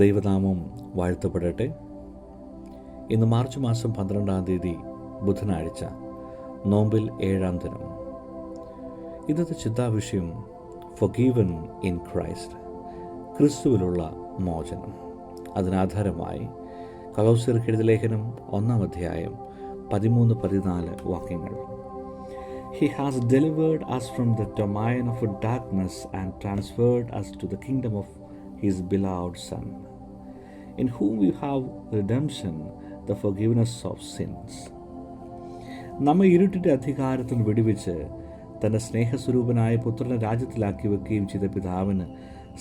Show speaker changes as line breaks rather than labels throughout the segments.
ദൈവനാമം വാഴ്ത്തപ്പെടട്ടെ. ഇന്ന് മാർച്ച് മാസം 12-ാം തീയതി ബുധനാഴ്ച, നോമ്പിൽ 7-ാം ദിനം. ഇന്നത്തെ ചിന്താവിഷയം ഫൊർഗീവൻ ഇൻ ക്രൈസ്റ്റ്, ക്രിസ്തുവിലുള്ള മോചനം. അതിനാധാരമായി കൊലോസ്യർക്ക് എഴുതിയ ലേഖനം 1-ാം അധ്യായം 13-14 വാക്യങ്ങൾ. He has delivered us from the domain of darkness and transferred us to the kingdom of His beloved Son, in whom we have redemption, the forgiveness of sins. നമ്മെ ഇരുട്ടിൻ്റെ അധികാരത്തിൽ വിടുവിച്ച് തൻ്റെ സ്നേഹസ്വരൂപനായ പുത്രനെ രാജ്യത്തിലാക്കി വെക്കുകയും ചെയ്ത പിതാവിന്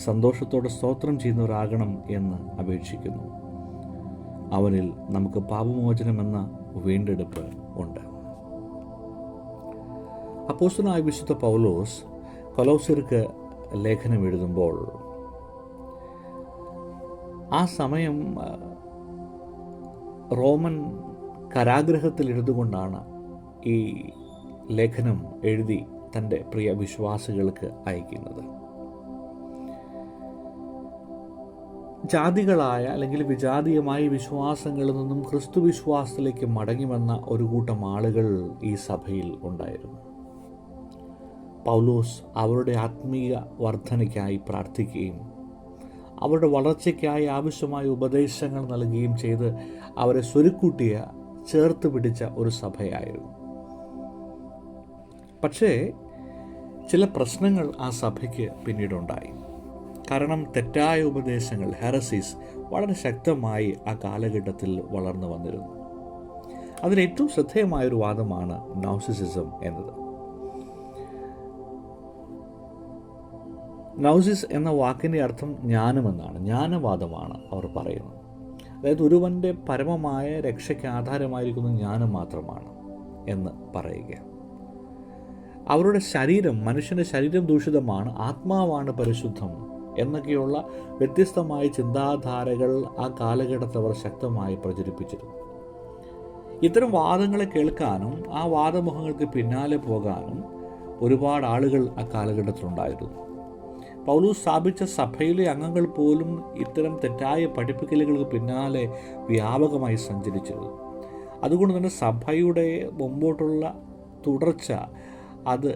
സന്തോഷത്തോടെ സ്തോത്രം ചെയ്യുന്നവരാകണം എന്ന് അപേക്ഷിക്കുന്നു. അവനിൽ നമുക്ക് പാപമോചനമെന്ന വീണ്ടെടുപ്പ് ഉണ്ട്. അപ്പോസ്തലനായ വിശുദ്ധ പൗലോസ് കൊലോസ്യർക്ക് ലേഖനം എഴുതുമ്പോൾ ആ സമയം റോമൻ കാരാഗൃഹത്തിൽ ഇരുന്നുകൊണ്ടാണ് ഈ ലേഖനം എഴുതി തൻ്റെ പ്രിയ വിശ്വാസികൾക്ക് അയക്കുന്നത്. ജാതികളായ അല്ലെങ്കിൽ വിജാതീയമായ വിശ്വാസങ്ങളിൽ നിന്നും ക്രിസ്തു വിശ്വാസത്തിലേക്ക് മടങ്ങി വന്ന ഒരു കൂട്ടം ആളുകൾ ഈ സഭയിൽ ഉണ്ടായിരുന്നു. പൗലോസ് അവരുടെ ആത്മീയ വർധനയ്ക്കായി പ്രാർത്ഥിക്കുകയും അവരുടെ വളർച്ചയ്ക്കായി ആവശ്യമായ ഉപദേശങ്ങൾ നൽകുകയും ചെയ്ത് അവരെ സ്വരുക്കൂട്ടിയ ചേർത്ത് പിടിച്ച ഒരു സഭയായിരുന്നു. പക്ഷേ ചില പ്രശ്നങ്ങൾ ആ സഭയ്ക്ക് പിന്നീടുണ്ടായി. കാരണം തെറ്റായ ഉപദേശങ്ങൾ, ഹെറസീസ്, വളരെ ശക്തമായി ആ കാലഘട്ടത്തിൽ വളർന്നു വന്നിരുന്നു. അതിലേറ്റവും ശ്രദ്ധേയമായൊരു വാദമാണ് നൗസിസിസം എന്നത്. നൗസിസ് എന്ന വാക്കിൻ്റെ അർത്ഥം ജ്ഞാനമെന്നാണ്. ജ്ഞാനവാദമാണ് അവർ പറയുന്നത്. അതായത് ഒരുവൻ്റെ പരമമായ രക്ഷയ്ക്ക് ആധാരമായിരിക്കുന്ന ജ്ഞാനം മാത്രമാണ് എന്ന് പറയുക. അവരുടെ ശരീരം, മനുഷ്യൻ്റെ ശരീരം ദൂഷിതമാണ്, ആത്മാവാണ് പരിശുദ്ധം എന്നൊക്കെയുള്ള വ്യത്യസ്തമായ ചിന്താധാരകൾ ആ കാലഘട്ടത്തിൽ അവർ ശക്തമായി പ്രചരിപ്പിച്ചിരുന്നു. ഇത്തരം വാദങ്ങളെ കേൾക്കാനും ആ വാദമുഖങ്ങൾക്ക് പിന്നാലെ പോകാനും ഒരുപാട് ആളുകൾ ആ കാലഘട്ടത്തിലുണ്ടായിരുന്നു. പൗലോസ് സ്ഥാപിച്ച സഭയിലെ അംഗങ്ങൾ പോലും ഇത്തരം തെറ്റായ പഠിപ്പിക്കലുകൾക്ക് പിന്നാലെ വ്യാപകമായി സഞ്ചരിച്ചിരുന്നു. അതുകൊണ്ട് തന്നെ സഭയുടെ മുമ്പോട്ടുള്ള തുടർച്ച അത്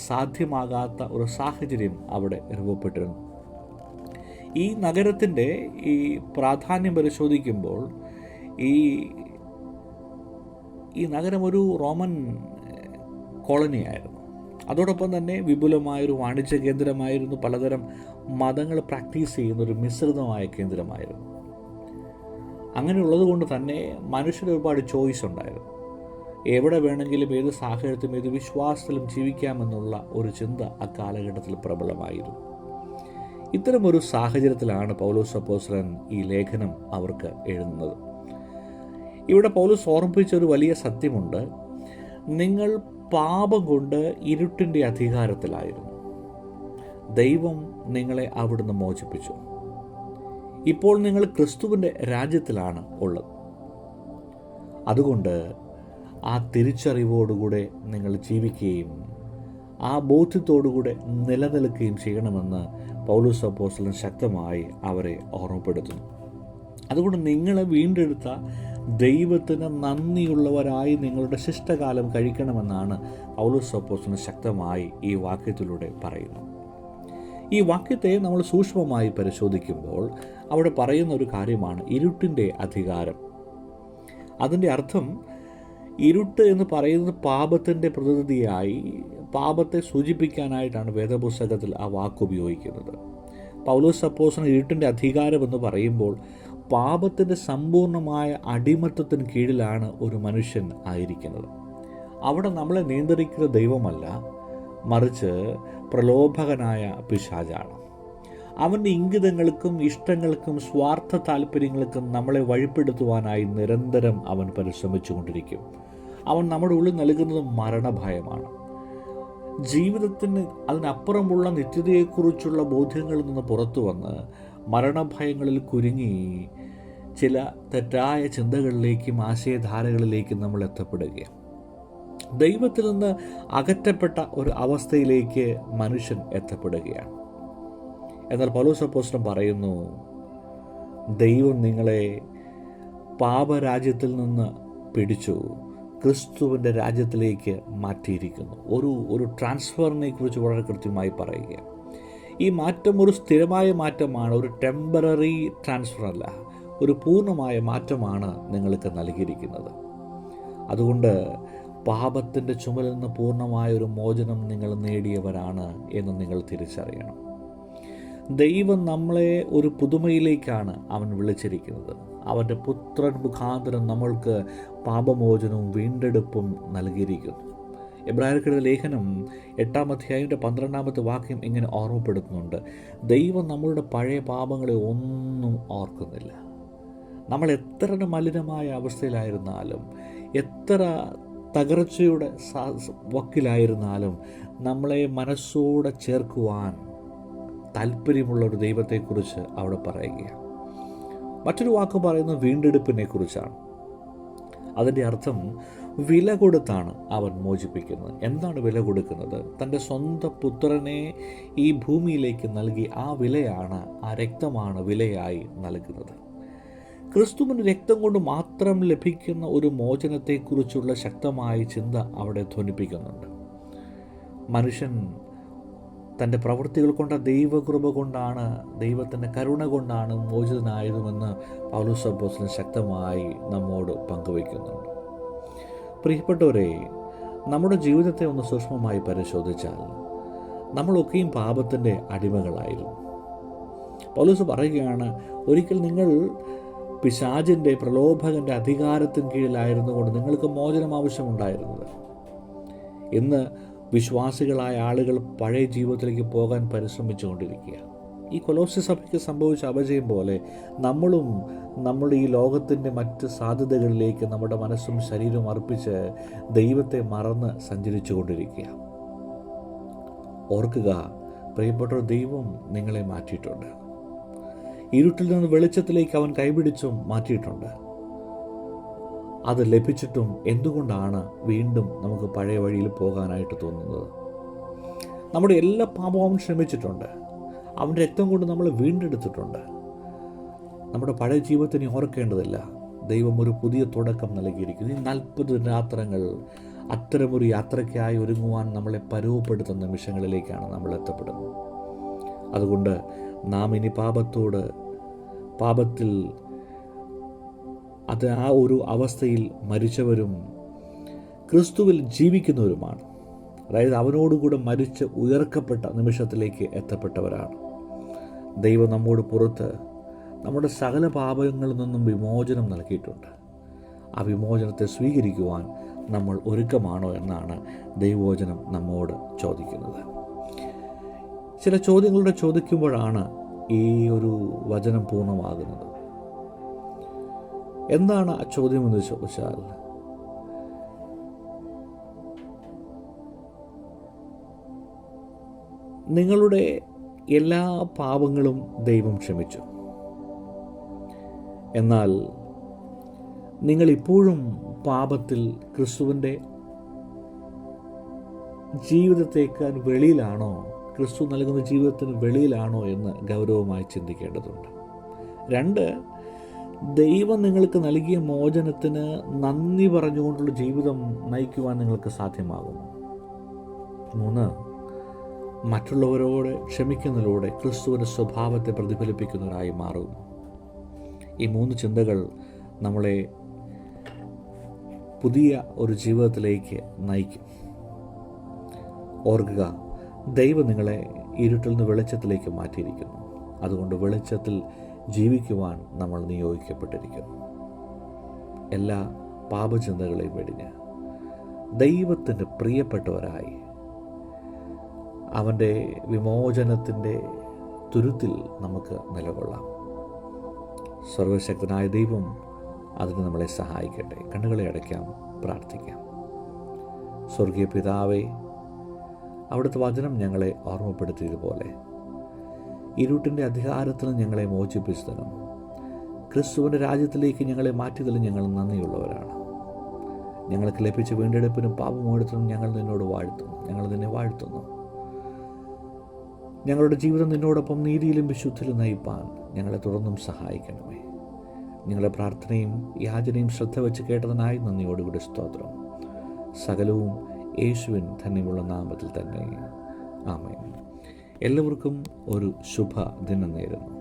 സാധ്യമാകാത്ത ഒരു സാഹചര്യം അവിടെ രൂപപ്പെട്ടിരുന്നു. ഈ നഗരത്തിൻ്റെ ഈ പ്രാധാന്യം പരിശോധിക്കുമ്പോൾ ഈ നഗരം ഒരു റോമൻ കോളനിയായിരുന്നു. അതോടൊപ്പം തന്നെ വിപുലമായൊരു വാണിജ്യ കേന്ദ്രമായിരുന്നു. പലതരം മതങ്ങൾ പ്രാക്ടീസ് ചെയ്യുന്ന ഒരു മിശ്രിതമായ കേന്ദ്രമായിരുന്നു. അങ്ങനെയുള്ളത് കൊണ്ട് തന്നെ മനുഷ്യന് ഒരുപാട് ചോയ്സ് ഉണ്ടായിരുന്നു. എവിടെ വേണമെങ്കിലും, ഏത് സാഹചര്യത്തിലും, ഏത് വിശ്വാസത്തിലും ജീവിക്കാമെന്നുള്ള ഒരു ചിന്ത അക്കാലഘട്ടത്തിൽ പ്രബലമായിരുന്നു. ഇത്തരമൊരു സാഹചര്യത്തിലാണ് പൗലോസ് അപ്പോസ്തലൻ ഈ ലേഖനം അവർക്ക് എഴുതുന്നത്. ഇവിടെ പൗലോസ് ഓർമ്മിപ്പിച്ച ഒരു വലിയ സത്യമുണ്ട്. നിങ്ങൾ പാപം കൊണ്ട് ഇരുട്ടിൻ്റെ അധികാരത്തിലായിരുന്നു. ദൈവം നിങ്ങളെ അവിടുന്ന് മോചിപ്പിച്ചു. ഇപ്പോൾ നിങ്ങൾ ക്രിസ്തുവിൻ്റെ രാജ്യത്തിലാണ് ഉള്ളത്. അതുകൊണ്ട് ആ തിരിച്ചറിവോടുകൂടെ നിങ്ങൾ ജീവിക്കുകയും ആ ബോധ്യത്തോടുകൂടെ നിലനിൽക്കുകയും ചെയ്യണമെന്ന് പൗലോസ് അപ്പോസ്തലൻ ശക്തമായി അവരെ ഓർമ്മപ്പെടുത്തുന്നു. അതുകൊണ്ട് നിങ്ങളെ വീണ്ടെടുത്ത ദൈവത്തിന് നന്ദിയുള്ളവരായി നിങ്ങളുടെ ശിഷ്ടകാലം കഴിക്കണമെന്നാണ് പൗലോസ് അപ്പോസ്തലൻ ശക്തമായി ഈ വാക്യത്തിലൂടെ പറയുന്നത്. ഈ വാക്യത്തെ നമ്മൾ സൂക്ഷ്മമായി പരിശോധിക്കുമ്പോൾ അവിടെ പറയുന്ന ഒരു കാര്യമാണ് ഇരുട്ടിൻ്റെ അധികാരം. അതിൻ്റെ അർത്ഥം, ഇരുട്ട് എന്ന് പറയുന്നത് പാപത്തിൻ്റെ പ്രതിനിധിയായി, പാപത്തെ സൂചിപ്പിക്കാനായിട്ടാണ് വേദപുസ്തകത്തിൽ ആ വാക്ക് ഉപയോഗിക്കുന്നത്. പൗലോസ് അപ്പോസ്തലൻ ഇരുട്ടിൻ്റെ അധികാരം എന്ന് പറയുമ്പോൾ പാപത്തിൻ്റെ സമ്പൂർണമായ അടിമത്തത്തിന് കീഴിലാണ് ഒരു മനുഷ്യൻ ആയിരിക്കുന്നത്. അവിടെ നമ്മളെ നിയന്ത്രിക്കുന്ന ദൈവമല്ല, മറിച്ച് പ്രലോഭകനായ പിശാചാണ്. അവൻ്റെ ഇംഗിതങ്ങൾക്കും ഇഷ്ടങ്ങൾക്കും സ്വാർത്ഥ താല്പര്യങ്ങൾക്കും നമ്മളെ വഴിപ്പെടുത്തുവാനായി നിരന്തരം അവൻ പരിശ്രമിച്ചു കൊണ്ടിരിക്കും. അവൻ നമ്മുടെ ഉള്ളിൽ നൽകുന്നത് മരണഭയമാണ്. ജീവിതത്തിന് അതിനപ്പുറമുള്ള നിത്യതയെക്കുറിച്ചുള്ള ബോധ്യങ്ങളിൽ നിന്ന് പുറത്തു വന്ന് മരണഭയങ്ങളിൽ കുരുങ്ങി ചില തെറ്റായ ചിന്തകളിലേക്കും ആശയധാരകളിലേക്കും നമ്മൾ എത്തപ്പെടുകയാണ്. ദൈവത്തിൽ നിന്ന് അകറ്റപ്പെട്ട ഒരു അവസ്ഥയിലേക്ക് മനുഷ്യൻ എത്തപ്പെടുകയാണ്. എന്നാൽ പൗലോസ് അപ്പോസ്തലൻ പറയുന്നു, ദൈവം നിങ്ങളെ പാപരാജ്യത്തിൽ നിന്ന് പിടിച്ചു ക്രിസ്തുവിൻ്റെ രാജ്യത്തിലേക്ക് മാറ്റിയിരിക്കുന്നു. ഒരു ട്രാൻസ്ഫറിനെ കുറിച്ച് വളരെ കൃത്യമായി പറയുക. ഈ മാറ്റം ഒരു സ്ഥിരമായ മാറ്റമാണ്, ഒരു ടെമ്പററി ട്രാൻസ്ഫർ അല്ല, ഒരു പൂർണ്ണമായ മാറ്റമാണ് നിങ്ങൾക്ക് നൽകിയിരിക്കുന്നത്. അതുകൊണ്ട് പാപത്തിൻ്റെ ചുമലിൽ നിന്ന് പൂർണ്ണമായ ഒരു മോചനം നിങ്ങൾ നേടിയവരാണ് എന്ന് നിങ്ങൾ തിരിച്ചറിയണം. ദൈവം നമ്മളെ ഒരു പുതുമയിലേക്കാണ് അവൻ വിളിച്ചിരിക്കുന്നത്. അവൻ്റെ പുത്രൻ മുഖാന്തരം നമ്മൾക്ക് പാപമോചനവും വീണ്ടെടുപ്പും നൽകിയിരിക്കുന്നു. എബ്രായർക്കെഴുതിയ ലേഖനം 8-ാം അധ്യായത്തിൻ്റെ 12-ാമത്തെ വാക്യം ഇങ്ങനെ ഓർമ്മപ്പെടുത്തുന്നുണ്ട്: ദൈവം നമ്മളുടെ പഴയ പാപങ്ങളെ ഒന്നും ഓർക്കുന്നില്ല. നമ്മൾ എത്ര മലിനമായ അവസ്ഥയിലായിരുന്നാലും, എത്ര തകർച്ചയുടെ വക്കിലായിരുന്നാലും, നമ്മളെ മനസ്സോടെ ചേർക്കുവാൻ താല്പര്യമുള്ള ഒരു ദൈവത്തെക്കുറിച്ച് അവിടെ പറയുകയാണ്. മറ്റൊരു വാക്ക് പറയുന്നത് വീണ്ടെടുപ്പിനെ കുറിച്ചാണ്. അതിൻ്റെ അർത്ഥം വില കൊടുത്താണ് അവൻ മോചിപ്പിക്കുന്നത്. എന്താണ് വില കൊടുക്കുന്നത്? തൻ്റെ സ്വന്തം പുത്രനെ ഈ ഭൂമിയിലേക്ക് നൽകി. ആ വിലയാണ്, ആ രക്തമാണ് വിലയായി നൽകുന്നത്. ക്രിസ്തുവിൻ്റെ രക്തം കൊണ്ട് മാത്രം ലഭിക്കുന്ന ഒരു മോചനത്തെക്കുറിച്ചുള്ള ശക്തമായ ചിന്ത അവിടെ ധ്വനിപ്പിക്കുന്നുണ്ട്. മനുഷ്യൻ തൻ്റെ പ്രവൃത്തികൾ കൊണ്ട്, ദൈവകൃപ കൊണ്ടാണ്, ദൈവത്തിൻ്റെ കരുണ കൊണ്ടാണ് മോചിതനായതുമെന്ന് പൗലോസ് അപ്പോസ്തലൻ ശക്തമായി നമ്മോട് പങ്കുവയ്ക്കുന്നുണ്ട്. പ്രിയപ്പെട്ടവരെ, നമ്മുടെ ജീവിതത്തെ ഒന്ന് സൂക്ഷ്മമായി പരിശോധിച്ചാൽ നമ്മളൊക്കെയും പാപത്തിൻ്റെ അടിമകളായിരുന്നു. പൗലോസ് പറയുകയാണ്, ഒരിക്കൽ നിങ്ങൾ പിശാചിൻ്റെ, പ്രലോഭകൻ്റെ അധികാരത്തിന് കീഴിലായിരുന്നു കൊണ്ട് നിങ്ങൾക്ക് മോചനം ആവശ്യമുണ്ടായിരുന്നത്. ഇന്ന് വിശ്വാസികളായ ആളുകൾ പഴയ ജീവിതത്തിലേക്ക് പോകാൻ പരിശ്രമിച്ചുകൊണ്ടിരിക്കുക. ഈ കൊലോസ്യ സഭയ്ക്ക് സംഭവിച്ച അപജയം പോലെ നമ്മളും നമ്മുടെ ഈ ലോകത്തിൻ്റെ മറ്റ് സാധ്യതകളിലേക്ക് നമ്മുടെ മനസ്സും ശരീരവും അർപ്പിച്ച് ദൈവത്തെ മറന്ന് സഞ്ചരിച്ചു കൊണ്ടിരിക്കുക. ഓർക്കുക പ്രിയപ്പെട്ട, ദൈവം നിങ്ങളെ മാറ്റിയിട്ടുണ്ട്. ഇരുട്ടിൽ നിന്ന് വെളിച്ചത്തിലേക്ക് അവൻ കൈപിടിച്ചും മാറ്റിയിട്ടുണ്ട്. അത് ലഭിച്ചിട്ടും എന്തുകൊണ്ടാണ് വീണ്ടും നമുക്ക് പഴയ വഴിയിൽ പോകാനായിട്ട് തോന്നുന്നത്? നമ്മുടെ എല്ലാ പാപവും അവൻ ക്ഷമിച്ചിട്ടുണ്ട്. അവൻ്റെ രക്തം കൊണ്ട് നമ്മളെ വീണ്ടെടുത്തിട്ടുണ്ട്. നമ്മുടെ പഴയ ജീവിതത്തിന് ഓർക്കേണ്ടതില്ല. ദൈവം ഒരു പുതിയ തുടക്കം നൽകിയിരിക്കുന്നു. ഈ 40 രാത്രങ്ങൾ അത്തരമൊരു യാത്രയ്ക്കായി ഒരുങ്ങുവാൻ നമ്മളെ പരുവപ്പെടുത്തുന്ന നിമിഷങ്ങളിലേക്കാണ് നമ്മൾ എത്തപ്പെടുന്നത്. അതുകൊണ്ട് നാം ഇനി പാപത്തിൽ അത് ആ ഒരു അവസ്ഥയിൽ മരിച്ചവരും ക്രിസ്തുവിൽ ജീവിക്കുന്നവരുമാണ്. അതായത് അവനോടുകൂടെ മരിച്ച് ഉയർക്കപ്പെട്ട നിമിഷത്തിലേക്ക് എത്തപ്പെട്ടവരാണ്. ദൈവം നമ്മോട് പുറത്ത് നമ്മുടെ സകല പാപങ്ങളിൽ നിന്നും വിമോചനം നൽകിയിട്ടുണ്ട്. ആ വിമോചനത്തെ സ്വീകരിക്കുവാൻ നമ്മൾ ഒരുക്കമാണോ എന്നാണ് ദൈവവചനം നമ്മോട് ചോദിക്കുന്നത്. ചില ചോദ്യങ്ങളുടെ ചോദിക്കുമ്പോഴാണ് ഈ ഒരു വചനം പൂർണ്ണമാകുന്നത്. എന്താണ് ആ ചോദ്യമെന്ന് ചോദിച്ചാൽ, നിങ്ങളുടെ എല്ലാ പാപങ്ങളും ദൈവം ക്ഷമിച്ചു, എന്നാൽ നിങ്ങളിപ്പോഴും പാപത്തിൽ ക്രിസ്തുവിൻ്റെ ജീവിതത്തേക്കാൾ വെളിയിലാണോ, ക്രിസ്തു നൽകുന്ന ജീവിതത്തിന് വെളിയിലാണോ എന്ന് ഗൗരവമായി ചിന്തിക്കേണ്ടതുണ്ട്. 2, ദൈവം നിങ്ങൾക്ക് നൽകിയ മോചനത്തിന് നന്ദി പറഞ്ഞുകൊണ്ടുള്ള ജീവിതം നയിക്കുവാൻ നിങ്ങൾക്ക് സാധ്യമാകുമോ? 3, മറ്റുള്ളവരോട് ക്ഷമിക്കുന്നതിലൂടെ ക്രിസ്തുവിൻ്റെ സ്വഭാവത്തെ പ്രതിഫലിപ്പിക്കുന്നവരായി മാറുമോ? ഈ 3 ചിന്തകൾ നമ്മളെ പുതിയ ഒരു ജീവിതത്തിലേക്ക് നയിക്കും. ഓർക്കുക, ദൈവം നിങ്ങളെ ഇരുട്ടിൽ നിന്ന് വെളിച്ചത്തിലേക്ക് മാറ്റിയിരിക്കുന്നു. അതുകൊണ്ട് വെളിച്ചത്തിൽ ജീവിക്കുവാൻ നമ്മൾ നിയോഗിക്കപ്പെട്ടിരിക്കുന്നു. എല്ലാ പാപചിന്തകളെയും വെടിഞ്ഞ് ദൈവത്തിൻ്റെ പ്രിയപ്പെട്ടവരായി അവൻ്റെ വിമോചനത്തിൻ്റെ തുരുത്തിൽ നമുക്ക് നിലകൊള്ളാം. സർവശക്തനായ ദൈവം അതിന് നമ്മളെ സഹായിക്കട്ടെ. കണ്ണുകളെ അടയ്ക്കാം, പ്രാർത്ഥിക്കാം. സ്വർഗീയ പിതാവേ, അവിടുത്തെ വചനം ഞങ്ങളെ ഓർമ്മപ്പെടുത്തിയതുപോലെ ഇരുട്ടിൻ്റെ അധികാരത്തിൽ ഞങ്ങളെ മോചിപ്പിച്ചു തരും. ക്രിസ്തുവിൻ്റെ രാജ്യത്തിലേക്ക് ഞങ്ങളെ മാറ്റിയതിൽ ഞങ്ങൾ നന്ദിയുള്ളവരാണ്. ഞങ്ങൾക്ക് ലഭിച്ച വീണ്ടെടുപ്പിനും പാപമോചനത്തിനും ഞങ്ങൾ നിന്നോട് വാഴ്ത്തുന്നു. ഞങ്ങൾ നിന്നെ വാഴ്ത്തുന്നു. ഞങ്ങളുടെ ജീവിതം നിന്നോടൊപ്പം നീതിയിലും വിശുദ്ധിയിലും നയിപ്പാൻ ഞങ്ങളെ തുടർന്നും സഹായിക്കണമേ. ഞങ്ങളുടെ പ്രാർത്ഥനയും യാചനയും ശ്രദ്ധ വെച്ച് കേട്ടതിനായി നന്ദിയോടുകൂടി സ്തോത്രം. സകലവും യേശുവിൻ ധന്യമുള്ള നാമത്തിൽ തന്നെ. ആമേൻ. എല്ലാവർക്കും ഒരു ശുഭ ദിനം നേരുന്നു.